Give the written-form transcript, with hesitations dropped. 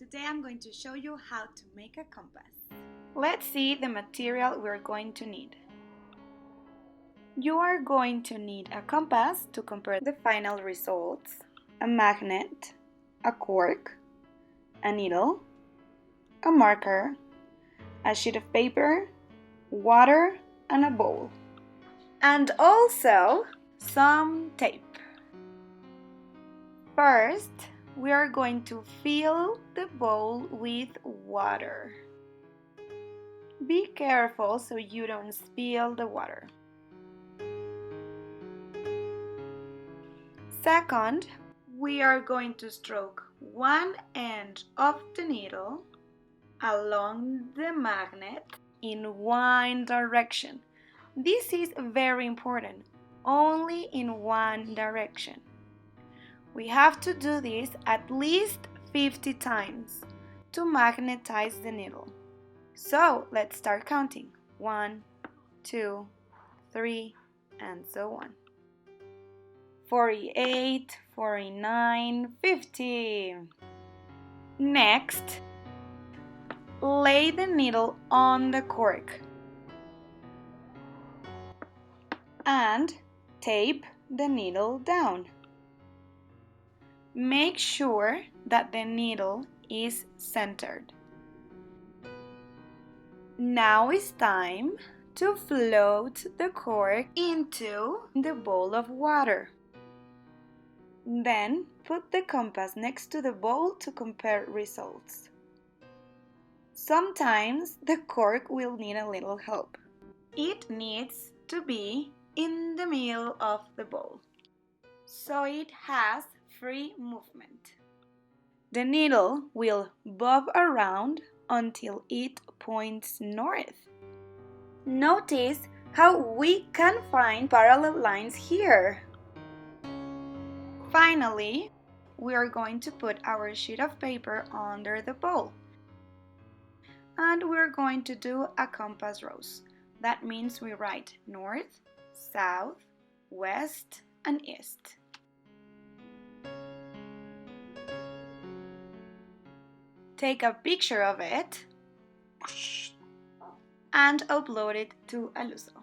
Today I'm going to show you how to make a compass. Let's see the material we're going to need. You are going to need a compass to compare the final results, a magnet, a cork, a needle, a marker, a sheet of paper, water, and a bowl. And also some tape. First, we are going to fill the bowl with water. Be careful so you don't spill the water. Second, we are going to stroke one end of the needle along the magnet in one direction. This is very important, only in one direction. We have to do this at least 50 times to magnetize the needle. So let's start counting. 1, 2, 3, and so on. 48, 49, 50. Next, lay the needle on the cork and tape the needle down. Make sure that the needle is centered. Now it's time to float the cork into the bowl of water. Then put the compass next to the bowl to compare results. Sometimes the cork will need a little help. It needs to be in the middle of the bowl, so it has free movement. The needle will bob around until it points north. Notice how we can find parallel lines here. Finally, we are going to put our sheet of paper under the bowl. And we're going to do a compass rose. That means we write north, south, west, and east. Take a picture of it and upload it to Aluso.